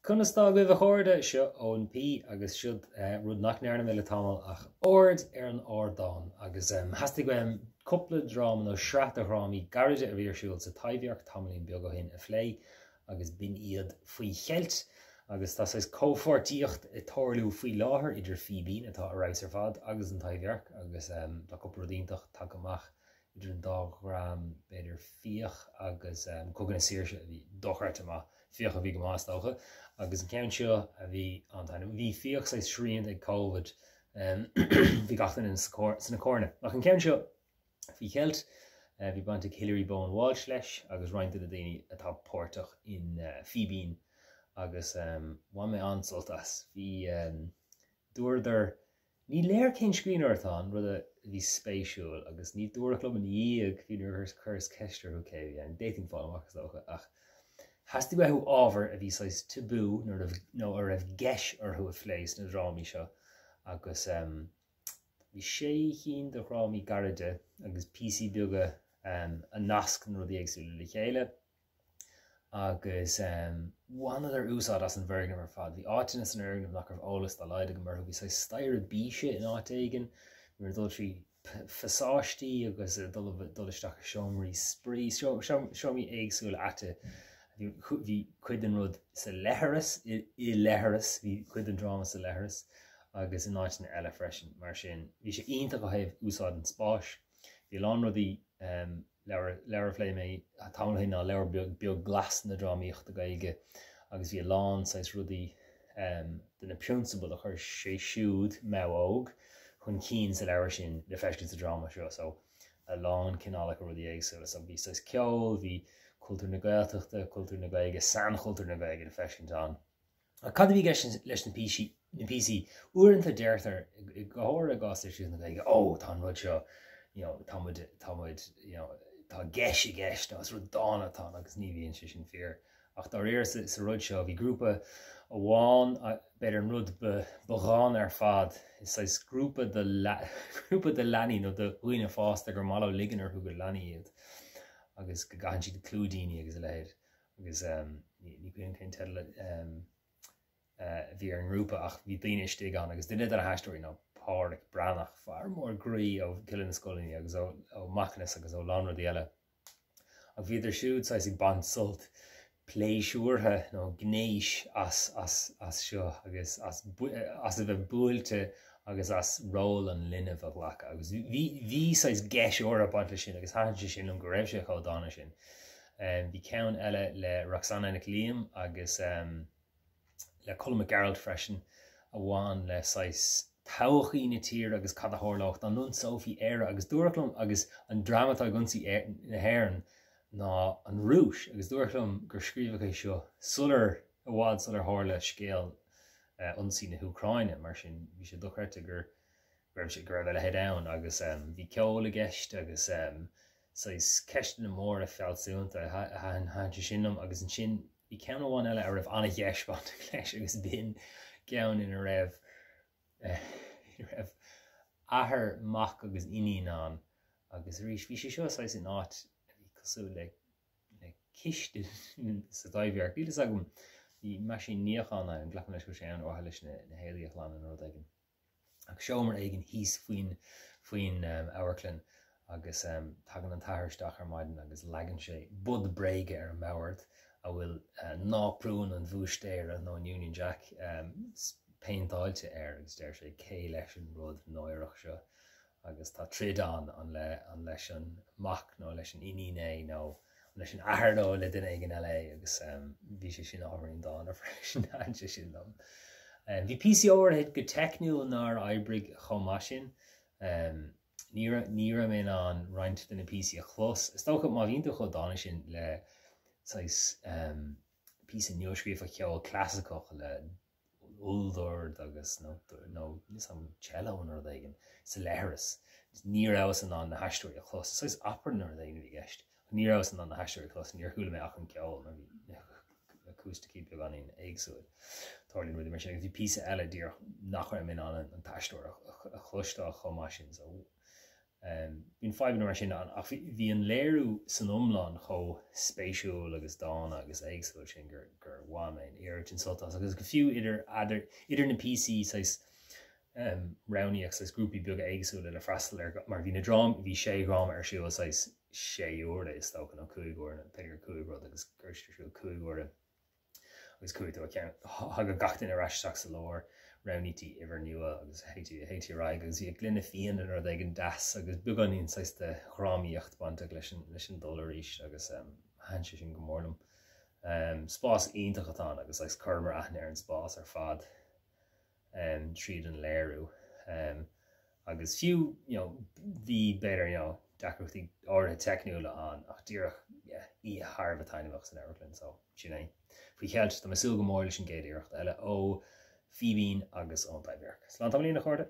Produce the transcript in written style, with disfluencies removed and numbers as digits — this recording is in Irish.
Cunastá go bh chóirde seo ón pí agus siúd rud nach nearna mille tamil ach ord an Ardán agus hastig gwem couple drama no sreat a rámi garide a bhírsúil sa Taibhdhearc tamlín beag ó hin a phlé agus bin iad faoi Cheilt agus tá is cófortíocht i tórlú faoi láthair idir Fíbín atá a raibh ar fad agus an Taibhdhearc agus tá couple díntaach take amach idir an 2 gram beidir 4 agus cogan na síirse a bhí dochart amach 4 a bhí go mástócha agus an ceann seo a bhí antain bhí 4 sa sríon ag COVID bhí gachtain in na córne. Ach an ceann seo bhí Cheilt bhí bant ag Hillary Bowen Walsh leis agus roiinte a daoine atá pórtach in Fíbín agus bhain mé ansoltas bhí dúirdar ní léir cén scríneirtán rud a bhí spéisiúil agus ní dúirlumm an díag hí nuair chus ceistir chu céhí an dating fáilach ach hastig bheith ábhar a bhí sais tabú nó a raibh geis orthu a phléis na drámaí seo agus bhí sé chin do rámaí garide agus PC beaga a nasc an rudí agsúla le chéile agus bhain ar úsáid as an bhirgin mar fad. Bhí áitina san airgnam nach raibh eolas dá leide go mar bhí sais stair a bíse in áit éigen mar dul trí fasáistí agus dul isteach seomraí sprí seomí éagsúla ate hí cuid an rud sa leithreas i leithreas hí cuid an drama sa leithreas agus in áitina eile freisin mar sin bhí sé ionta go thaobh úsáid an spáis bhí lán rudí leabhar phlé mé a tamlaí ná leabhar beag glas na Drámaíocht a gaige agus bhí lán sais rudí duna principal a chuir sé siúd meóg chun cín sa leabhar sin le feiscin sa drama seo so a lán cinála go rudí éagsúla so bhí sais ceol bhí cultúr na Gaeltachta, cultúr na Gaeilge, san cultúr na Gaeilge na feiscintán. A cad bhí leis na PC uaireanta deirtar i gcóir a gáis siú na Gaeilge tá rud seo tá geis i gceist agus rud dána tá agus ní bhíonn sé sin fear ach tá réir sa rud seo bhí grúpa a bháin beidir an rud beghán ar fad is grúpa de leanaí nó de huioine fásta gur mála liganar chu go leanaí iad agus go gahan siad clúdaoine agus a leid agus ní cuion cén teile bhí ar an grúpa ach bhí daoine istigh an agus duine ar a heistóirí ná páirc branach far mór grí ó cill na scoilíní agus ó macnas agus ó lánrad eile ach bhí idir siúd sa ag ban sult pléisiúrtha nó gnéis as seo agus as a bheith buailte agus as ról an linmh a bhlacha agus bhí sais geis óra baint sin agus háan sin an go raibh sé chádána sin. Bhí ceann eile le Roxanna na Líam agus le Colm Gerald freisin a bháin le sais tochaí na tír agus cad a thorlacht an nun Sophie éire agus dúirlumm agus an dramatá gunsaí na hhéireann ná an rúis agus dúirlumm gur scríomh seo sular a bhád sular tharla scéal unsí na Ucraine mar sin bhí sé dochreite gur raibh sé gur le head ann agus bhí ceol a gceist agus sais ceist na mór a fealsúnta a haint sinnam agus an sin bhí ceann bháin eile a raibh anna dheisbant leis agus bin ceann in a raibh athair mach agus iníon an agus rís bhí sé seo sais in áit a bhí cosú le ciste sa Taibhdhearc bhí agam bhí me sin níochanna an ghlachan leis go sé an ortha leis na héalaíoch lean an rud aigen. Ach seomar aigen híos faoin áhaclann agus tagan an tathirsteach ar maidin agus legan sé bud breige ar an mabhart a bhfuil náprún an bhuaistéir nó an Union Jack péintáilte agus deir sé cé leis an rud náireach seo agus tá trídán an leis an mach nó leis an iníné nó leis an ahardó le duine ag an LA agus bhí sé sin ábharín dána freisin ainte sin lom. Bhí PC óirthe go techniúil nar oibrig chomá sin ní mé an roiint den na PC a chlós. Is tócha má bhíonnta chu dána sin le PC neoscríomh a ceol clásicach le úldord agus nó sam cello ar aigen sa leithreas. Ní áhas an na heistóirí a chlós. Is apar ar aigen bhí gceist. Ní áhas an na heistóirí chlós níor thuúla mé ach an ceol na bhí acústica beagán éagsúil. Tarlín rudí mar sin bhí píosa eile dír nach raibh mé an taistóir a chluisteach chomá sin Bhín fáibh mar sin an ach bhí an léirú san umlán cho spéisiúil agus dána agus éagsúil sin gur bháin éirt an soltas agus go fiú idir na PC sais roundíach sais grúpi beag éagsúil le freistal mar bhí na drám bhí 6 gram ar siúil sais 6 úra is tócan an 2 úra an pegur 2 úra agus guriste siúil 2 úra agus 2 úra cean ha go gatain a reisteach sa lór roundítí iwwer nua agus heiti raig agus í glynne fian ar ag an das agus buganín sais de Drámaíocht banta leis an dólaríis agus hanse sin gomórlam. Spás ionintachatá agus leis chumar aithne ar an spás ar fad tríd an léirú. Agus fiú bhí beidir decrochtaí áirithe techniúla an ach díreach í Harbh tainimach san airplane so sin é. Faoi Cheilt tá masúil go mór leis an géadíocht eile ó Fíbín agus an Taibhdhearc. Slán tamlíon nach chuirde?